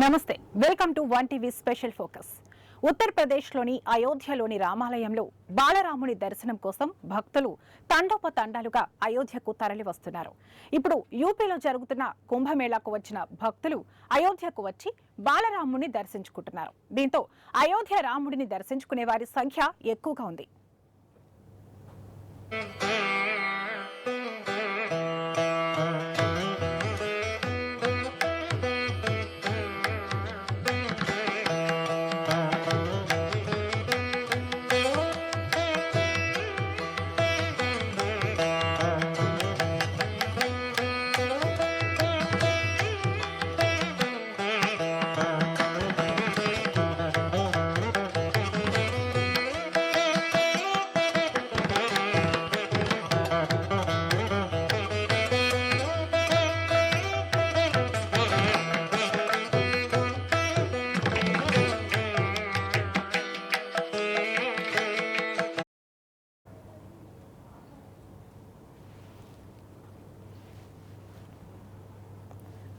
నమస్తే, welcome to one TV special focus. ఉత్తరప్రదేశ్లోని అయోధ్యలోని రామాలయంలో బాలరాముని దర్శనం కోసం భక్తులు తండోపతండాలుగా అయోధ్యకు తరలి వస్తున్నారు. ఇప్పుడు యూపీలో జరుగుతున్న కుంభమేళాకు వచ్చిన భక్తులు అయోధ్యకు వచ్చి బాలరాముని దర్శించుకుంటున్నారు. దీంతో అయోధ్య రాముడిని దర్శించుకునే వారి సంఖ్య ఎక్కువగా ఉంది.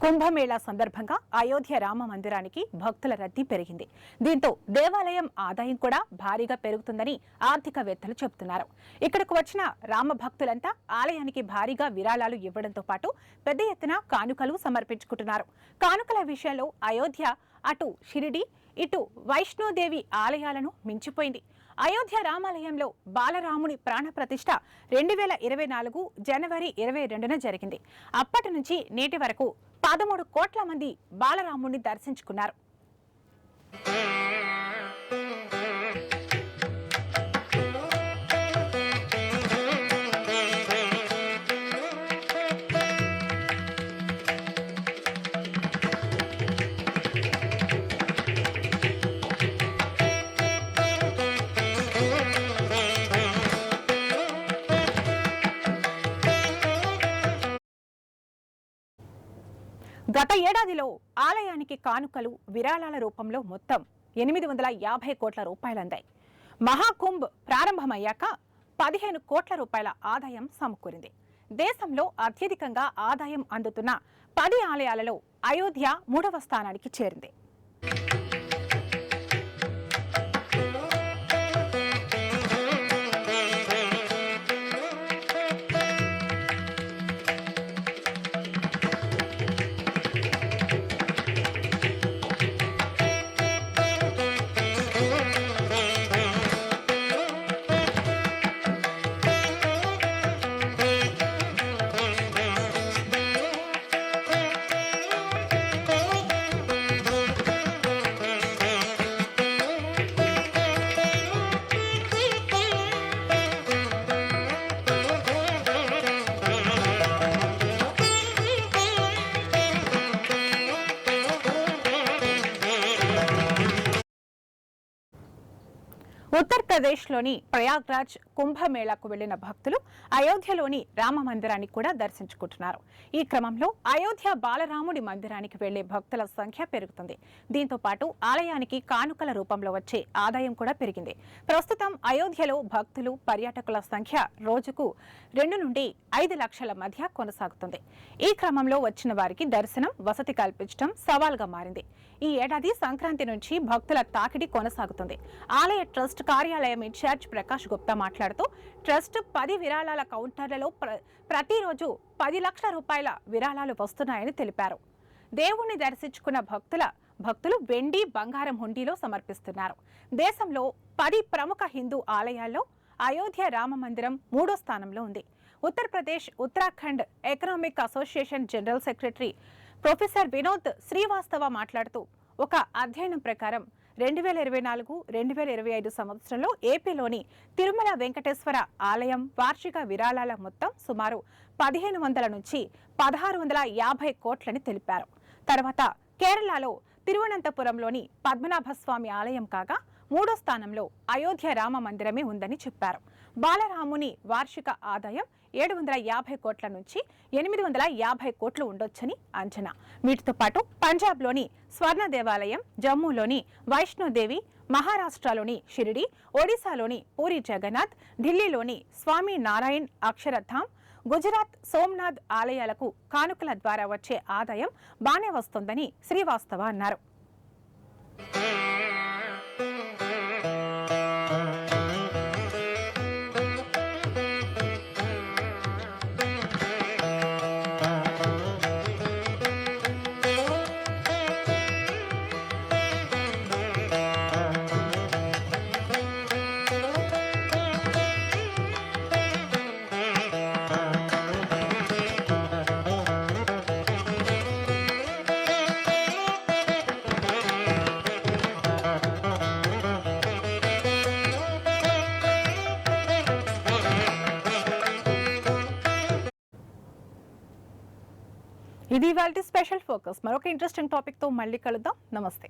కుంభమేళా సందర్భంగా అయోధ్య రామ మందిరానికి భక్తుల రద్దీ పెరిగింది. దీంతో దేవాలయం ఆదాయం కూడా భారీగా పెరుగుతుందని ఆర్థికవేత్తలు చెబుతున్నారు. ఇక్కడకు వచ్చిన రామ భక్తులంతా ఆలయానికి భారీగా విరాళాలు ఇవ్వడంతో పాటు పెద్ద ఎత్తున కానుకలు సమర్పించుకుంటున్నారు. కానుకల విషయంలో అయోధ్య అటు షిరిడి ఇటు వైష్ణోదేవి ఆలయాలను మించిపోయింది. అయోధ్య రామాలయంలో బాలరాముని ప్రాణప్రతిష్ఠ 2024 జనవరి 22న జరిగింది. అప్పటి నుంచి నేటి వరకు 13 కోట్ల మంది బాలరాముడిని దర్శించుకున్నారు. గత ఏడాదిలో ఆలయానికి కానుకలు విరాళాల రూపంలో మొత్తం 850 కోట్ల రూపాయలందాయి. మహాకుంభ్ ప్రారంభమయ్యాక 15 కోట్ల రూపాయల ఆదాయం సమకూరింది. దేశంలో అత్యధికంగా ఆదాయం అందుతున్న 10 ఆలయాలలో అయోధ్య 3వ స్థానానికి చేరింది. ఉత్తరప్రదేశ్లోని ప్రయాగ్రాజ్ కుంభమేళాకు వెళ్లిన భక్తులు అయోధ్యలోని రామ మందిరాన్ని కూడా దర్శించుకుంటున్నారు. ఈ క్రమంలో అయోధ్య బాలరాముడి మందిరానికి వెళ్లే భక్తుల సంఖ్య పెరుగుతుంది. దీంతో పాటు ఆలయానికి కానుకల రూపంలో వచ్చే ఆదాయం కూడా పెరిగింది. ప్రస్తుతం అయోధ్యలో భక్తులు పర్యాటకుల సంఖ్య రోజుకు 2 నుండి 5 లక్షల మధ్య కొనసాగుతుంది. ఈ క్రమంలో వచ్చిన వారికి దర్శనం, వసతి కల్పించడం సవాల్గా మారింది. ఈ ఏడాది సంక్రాంతి నుంచి భక్తుల తాకిడి కొనసాగుతుంది. ఆలయ ట్రస్ట్ కార్యాలయం ఇన్ఛార్జ్ ప్రకాష్ గుప్తా మాట్లాడుతూ ట్రస్ట్ 10 విరాళాల కౌంటర్లలో ప్రతిరోజు 10 లక్షల రూపాయల విరాళాలు వస్తున్నాయని తెలిపారు. దేవుణ్ణి దర్శించుకున్న భక్తులు వెండి, బంగారం హుండీలో సమర్పిస్తున్నారు. దేశంలో 10 ప్రముఖ హిందూ ఆలయాల్లో అయోధ్య రామ మందిరం 3వ స్థానంలో ఉంది. Uttar Pradesh Uttarakhand economic association general secretary professor Vinod Srivastava మాట్లాడుతూ ఒక అధ్యయనం ప్రకారం 2024-2025 సంవత్సరంలో ఏపీలోని తిరుమల వెంకటేశ్వర ఆలయం వార్షిక విరాళాల మొత్తం సుమారు 1500 నుంచి 1650 కోట్లని తెలిపారు. తర్వాత కేరళలో తిరువనంతపురంలోని పద్మనాభస్వామి ఆలయం కాగా 3వ స్థానంలో అయోధ్య రామ మందిరమే ఉందని చెప్పారు. బాలరాముని వార్షిక ఆదాయం 750 కోట్ల నుంచి 850 కోట్లు ఉండొచ్చని అంచనా. వీటితో పాటు పంజాబ్లోని స్వర్ణ దేవాలయం, జమ్మూలోని వైష్ణోదేవి, మహారాష్ట్రలోని షిరిడి, ఒడిశాలోని పూరి జగన్నాథ్, ఢిల్లీలోని స్వామి నారాయణ్ అక్షరధామ్, గుజరాత్ సోమనాథ్ ఆలయాలకు కానుకల ద్వారా వచ్చే ఆదాయం బానే వస్తోందని శ్రీవాస్తవ అన్నారు. ఇది ఇవాల్టి స్పెషల్ ఫోకస్. మరొక ఇంట్రెస్టింగ్ టాపిక్ తో మళ్ళీ కలుద్దాం. నమస్తే.